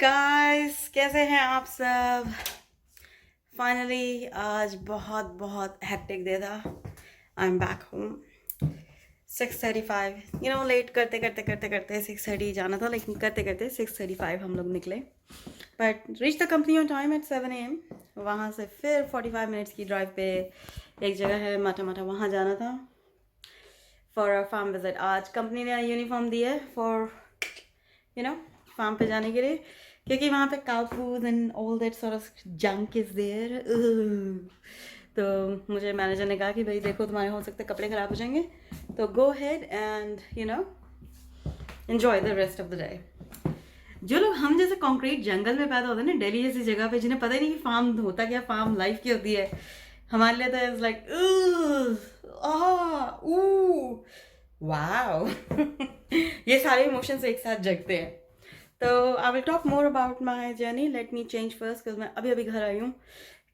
Guys, कैसे हैं आप सब। फाइनली आज बहुत बहुत हेक्टिक डे था। I am back home 6:35। Late करते करते करते करते 6:30 जाना था, लेकिन करते करते 6:35 हम लोग निकले। But reach the company on time at 7 AM। वहाँ से फिर 45 मिनट्स की ड्राइव पे एक जगह है माटा माटा, वहाँ जाना था फॉर अ फार्म विजिट। आज कंपनी ने यूनिफॉर्म दी है फॉर फार्म पे जाने के लिए, क्योंकि वहाँ पे cow food and all that sort of junk is there. तो मुझे मैनेजर ने कहा कि भाई देखो, तुम्हारे हो सकते कपड़े ख़राब हो जाएंगे, तो go ahead and enjoy the rest of the day. जो लोग हम जैसे कंक्रीट जंगल में पैदा होते हैं ना, दिल्ली जैसी जगह पे, जिन्हें पता ही नहीं कि फार्म होता क्या, फार्म लाइफ की होती है, हमारे लिए तो इट्स लाइक वाओ। ये सारे इमोशंस एक साथ जगते हैं। तो I will talk more about my journey. Let me change first, because मैं अभी अभी घर आई हूँ।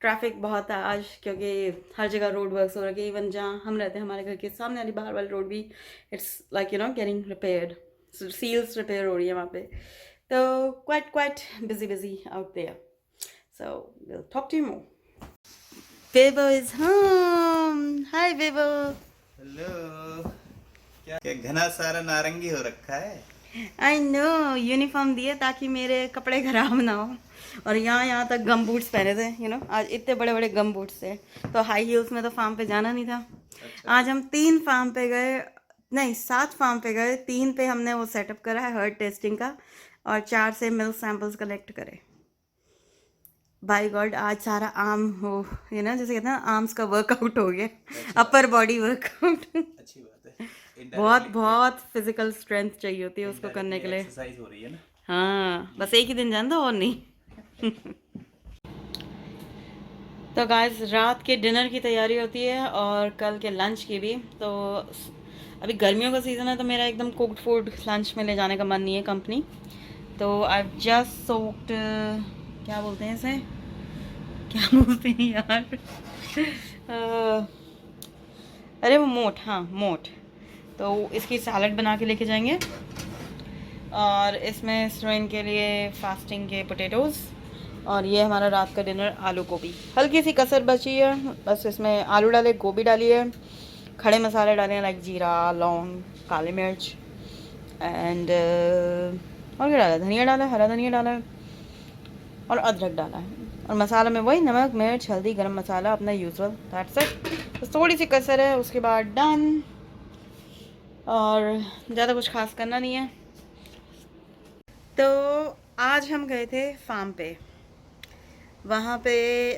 ट्रैफिक बहुत है आज, क्योंकि हर जगह रोड वर्क्स हो रखे हैं। इवन जहाँ हम रहते हैं, हमारे घर के सामने वाली बाहर वाली रोड भी it's like getting repaired. Seals repair हो रही है वहाँ पे। तो quite busy busy out there. So we'll talk to you more. Vivo is home. Hi Vivo. Hello. क्या घना सारा नारंगी हो रखा है। आई नो, यूनिफॉर्म दिए ताकि मेरे कपड़े खराब ना हो। और यहाँ तक गम बूट्स पहने थे, आज इतने बड़े बड़े गम बूट्स थे। तो हाई हील्स में तो फार्म पे जाना नहीं था। अच्छा। आज हम 3 फार्म पे गए, नहीं 7 फार्म पे गए। 3 पे हमने वो सेटअप करा है हर्ड टेस्टिंग का, और 4 से मिल्क सैंपल्स कलेक्ट करे। बाय गॉड, आज सारा आर्म हो, जैसे कहते हैं आर्म्स का वर्कआउट हो गया। Upper body workout. अच्छी बात है। बहुत इनडायरेक्टली बहुत फिजिकल स्ट्रेंथ चाहिए होती है उसको करने के लिए। एक्सरसाइज हो रही है ना। हाँ, बस एक ही दिन जान दो और नहीं। तो गाइस, रात के डिनर की तैयारी होती है और कल के लंच की भी। तो अभी गर्मियों का सीज़न है, तो मेरा एकदम कुक्ड फूड लंच में ले जाने का मन नहीं है कंपनी। तो आई जस्ट सोक्ड, क्या बोलते हैं इसे, क्या बोलते हैं यार, अरे वो मोठ, हाँ मोठ। तो इसकी सैलड बना के लेके जाएंगे। और इसमें स्ट्रेन के लिए फास्टिंग के पोटैटोज़। और ये हमारा रात का डिनर आलू गोभी। हल्की सी कसर बची है, बस इसमें आलू डाले, गोभी डाली है, खड़े मसाले डाले हैं लाइक जीरा, लौंग, काली मिर्च एंड और क्या डाला, धनिया डाला है, हरा धनिया डाला है, और अदरक डाला है। और मसाला में वही नमक, मिर्च, हल्दी, गरम मसाला अपना यूजुअल, दैट्स इट। बस थोड़ी सी कसर है, उसके बाद डन। और ज़्यादा कुछ खास करना नहीं है। तो आज हम गए थे फार्म पे। वहाँ पे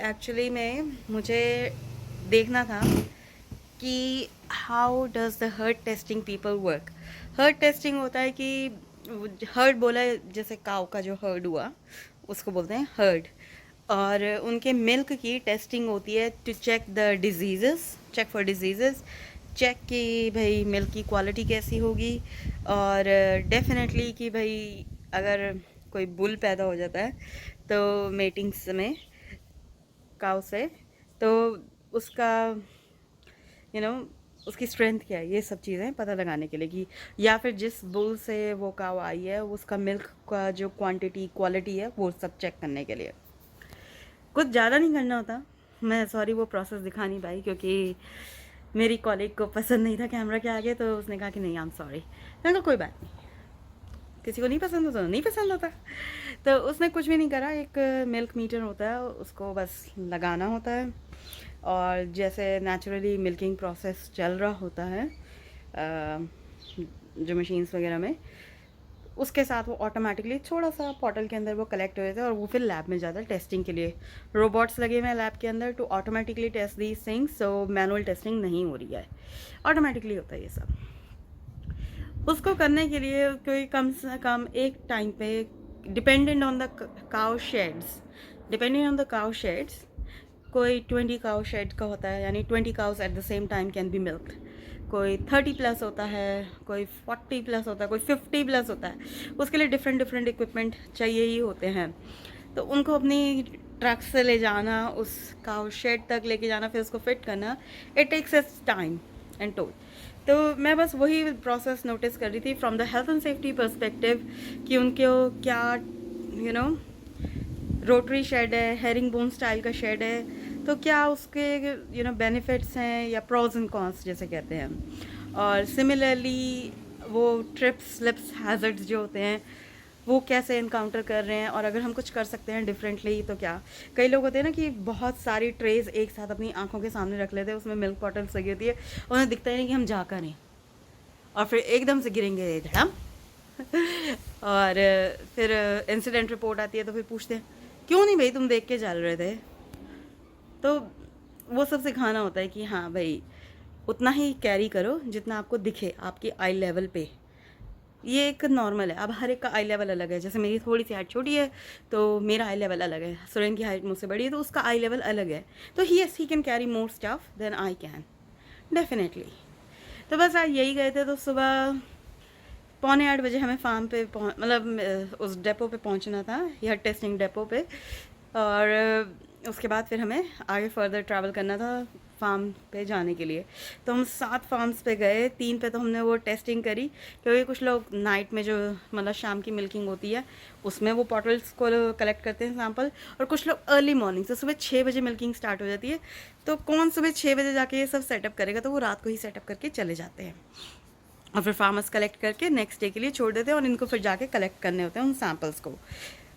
एक्चुअली में मुझे देखना था कि how does the heard testing people work. Heard testing होता है कि हर्ड बोला है, जैसे काऊ का जो हर्ड हुआ उसको बोलते हैं हर्ड। और उनके मिल्क की टेस्टिंग होती है to check the diseases, check for diseases, check कि भाई मिल्क की क्वालिटी कैसी होगी। और डेफिनेटली कि भाई अगर कोई बुल पैदा हो जाता है तो मेटिंग में काऊ से, तो उसका यू नो उसकी स्ट्रेंथ क्या है, ये सब चीज़ें पता लगाने के लिए कि, या फिर जिस बुल से वो काऊ आई है उसका मिल्क का जो क्वांटिटी क्वालिटी है वो सब चेक करने के लिए। कुछ ज़्यादा नहीं करना होता। मैं सॉरी वो प्रोसेस दिखा नहीं पाई, क्योंकि मेरी कॉलीग को पसंद नहीं था कैमरा के आगे, तो उसने कहा कि नहीं आई एम सॉरी। मैंने कहा कोई बात नहीं, किसी को नहीं पसंद होता नहीं पसंद होता। तो उसने कुछ भी नहीं करा। एक मिल्क मीटर होता है, उसको बस लगाना होता है, और जैसे नेचुरली मिल्किंग प्रोसेस चल रहा होता है जो मशीन्स वगैरह में, उसके साथ वो ऑटोमेटिकली थोड़ा सा पॉटल के अंदर वो कलेक्ट हो जाता है, और वो फिर लैब में जाता है टेस्टिंग के लिए। रोबोट्स लगे हुए हैं लैब के अंदर to automatically test these things. So manual testing नहीं हो रही है, ऑटोमेटिकली होता है ये सब। उसको करने के लिए कोई कम से कम एक टाइम पे, dependent on the cow shades, depending on the cow shades, कोई 20 काउ शेड का होता है, यानी 20 cows at the same time can be milked. कोई 30 प्लस होता है, कोई 40 प्लस होता है, कोई 50 प्लस होता है। उसके लिए डिफरेंट डिफरेंट इक्विपमेंट चाहिए ही होते हैं। तो उनको अपनी ट्रक से ले जाना, उस काउ शेड तक लेके जाना, फिर उसको फिट करना, it takes its time and toll. तो मैं बस वही प्रोसेस नोटिस कर रही थी from the health and safety perspective, कि उनको क्या यू नो रोटरी शेड है, हेरिंग बोन स्टाइल का शेड है, तो क्या उसके बेनिफिट्स हैं या प्रोज एंड कॉन्स जैसे कहते हैं। और सिमिलरली वो ट्रिप्स स्लिप्स हैज़र्ड्स जो होते हैं वो कैसे इनकाउंटर कर रहे हैं, और अगर हम कुछ कर सकते हैं डिफरेंटली तो क्या। कई लोग होते हैं ना कि बहुत सारी ट्रेज एक साथ अपनी आंखों के सामने रख लेते हैं, उसमें मिल्क बॉटल्स लगी होती है, उन्हें दिखता ही नहीं कि हम जा कर रहे, और फिर एकदम से गिरेंगे धड़म। और फिर इंसिडेंट रिपोर्ट आती है तो फिर पूछते हैं क्यों नहीं भाई तुम देख के चल रहे थे। तो वो सब सिखाना होता है कि हाँ भाई उतना ही कैरी करो जितना आपको दिखे आपकी आई लेवल पे। ये एक नॉर्मल है। अब हर एक का आई लेवल अलग है। जैसे मेरी थोड़ी सी हाइट छोटी है तो मेरा आई लेवल अलग है, सुरेन की हाइट मुझसे बड़ी है तो उसका आई लेवल अलग है। तो he can carry more stuff than I can definitely. तो बस आज यही गए थे, तो सुबह 7:45 हमें फार्म पे मतलब उस डेपो पे पहुंचना था, यह टेस्टिंग डेपो पे। और उसके बाद फिर हमें आगे फर्दर ट्रैवल करना था फार्म पे जाने के लिए। तो हम 7 फार्म्स पे गए, 3 पे तो हमने वो टेस्टिंग करी, क्योंकि कुछ लोग नाइट में जो मतलब शाम की मिल्किंग होती है उसमें वो बॉटल्स को कलेक्ट करते हैं सैंपल, और कुछ लोग अर्ली मॉर्निंग से सुबह 6 बजे मिल्किंग स्टार्ट हो जाती है। तो कौन सुबह 6 बजे जाके ये सब सेटअप करेगा, तो वो रात को ही सेटअप करके चले जाते हैं, और फिर फार्मर्स कलेक्ट करके नेक्स्ट डे के लिए छोड़ देते हैं, और इनको फिर जाके कलेक्ट करने होते हैं उन सैंपल्स को।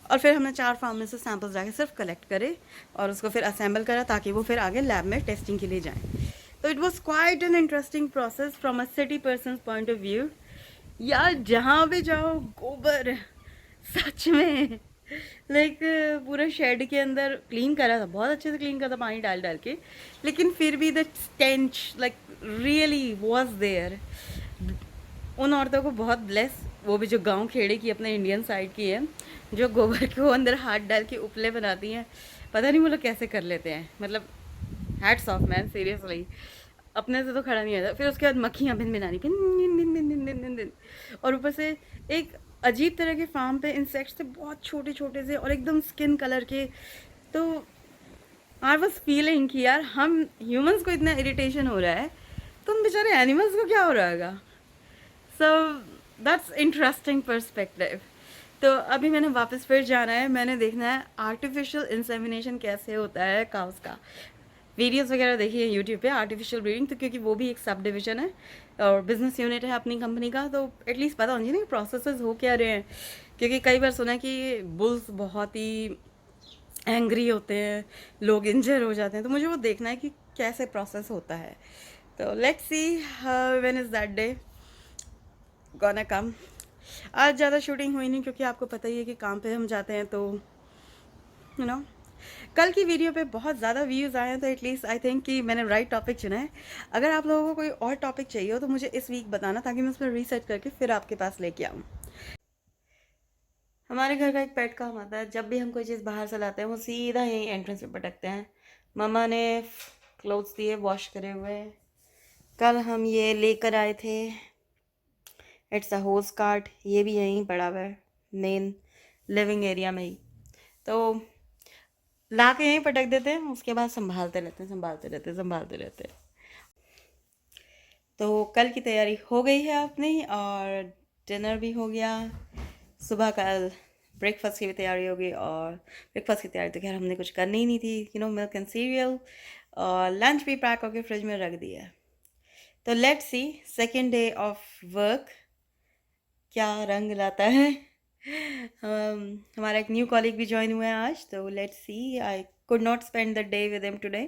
और फिर हमने 4 फार्म में से सैंपल्स जाके सिर्फ कलेक्ट करे और उसको फिर असेंबल करा ताकि वो फिर आगे लैब में टेस्टिंग के लिए जाएं। तो it was quite an interesting process from a city person point of view. यार जहाँ भी जाओ गोबर सच में लाइक पूरा शेड के अंदर क्लीन करा था, बहुत अच्छे से क्लीन करा था पानी डाल डाल के, लेकिन फिर भी the stench like really was there. उन औरतों को बहुत ब्लेस, वो भी जो गांव खेड़े की अपने इंडियन साइड की है, जो गोबर को अंदर हाथ डाल के उपले बनाती हैं। पता नहीं वो लोग कैसे कर लेते हैं, मतलब हैट्स ऑफ मैन सीरियसली। अपने से तो खड़ा नहीं आता। फिर उसके बाद मक्खियाँ भिन भिनानी भिन भिन भिन भिन भिन भिन भिन भिन। और ऊपर से एक अजीब तरह के फार्म पे इंसेक्ट्स थे, बहुत छोटे छोटे से और एकदम स्किन कलर के। तो आई वॉज फीलिंग कि यार हम ह्यूमंस को इतना इरिटेशन हो रहा है, तो उन बेचारे एनिमल्स को क्या हो रहा है। So that's interesting perspective. तो अभी मैंने वापस फिर जाना है, मैंने देखना है आर्टिफिशियल इंसेमिनेशन कैसे होता है काउस का। वीडियोस वगैरह देखी है यूट्यूब पे आर्टिफिशियल ब्रीडिंग, तो क्योंकि वो भी एक सब डिवीजन है और बिजनेस यूनिट है अपनी कंपनी का, तो एटलीस्ट पता होनी चाहिए ना प्रोसेसेस हो क्या रहे हैं। क्योंकि कई बार सुना है कि बुल्स बहुत ही एंग्री होते हैं, लोग इंजर हो जाते हैं, तो मुझे वो देखना है कि कैसे प्रोसेस होता है। तो let's see when is that day gonna come. आज ज़्यादा शूटिंग हुई नहीं क्योंकि आपको पता ही है कि काम पे हम जाते हैं, तो यू नो कल की वीडियो पे बहुत ज़्यादा व्यूज़ आए हैं, तो एटलीस्ट आई थिंक कि मैंने राइट टॉपिक चुना है। अगर आप लोगों को कोई और टॉपिक चाहिए हो तो मुझे इस वीक बताना, ताकि मैं उस पर रिसर्च करके फिर आपके पास लेके आऊँ। हमारे घर का एक पेट काम आता है, जब भी हम कोई चीज़ बाहर से लाते हैं वो सीधा यहीं एंट्रेंस पे पटकते हैं। मम्मा ने क्लोथ्स दिए वॉश करे हुए, कल हम ये लेकर आए थे, इट्स अ होज कार्ट, ये भी यहीं पड़ा हुआ है मेन लिविंग एरिया में ही। तो ला के यहीं पटक देते हैं, उसके बाद संभालते रहते हैं संभालते रहते हैं संभालते रहते हैं। तो कल की तैयारी हो गई है अपनी, और डिनर भी हो गया। सुबह कल ब्रेकफास्ट की भी तैयारी होगी, और ब्रेकफास्ट की तैयारी तो खैर हमने कुछ करनी ही नहीं थी, मिल्क एंड सीरियल। और लंच भी पैक होकर फ्रिज में रख दिया है। तो let's see second day of work क्या रंग लाता है। हमारा एक न्यू कॉलीग भी ज्वाइन हुआ है आज, तो let's see. I could not spend the day with him today,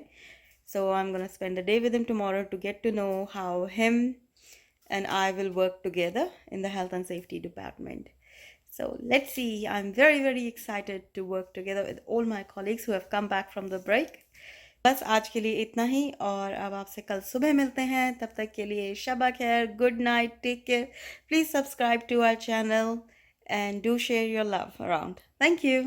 so I'm gonna spend the day with him tomorrow to get to know how him and I will work together in the health and safety department. So let's see. I'm very very excited to work together with all my colleagues who have come back from the break. बस आज के लिए इतना ही, और अब आपसे कल सुबह मिलते हैं। तब तक के लिए शबा खैर, good night, take care. Please subscribe to our channel and do share your love around. Thank you.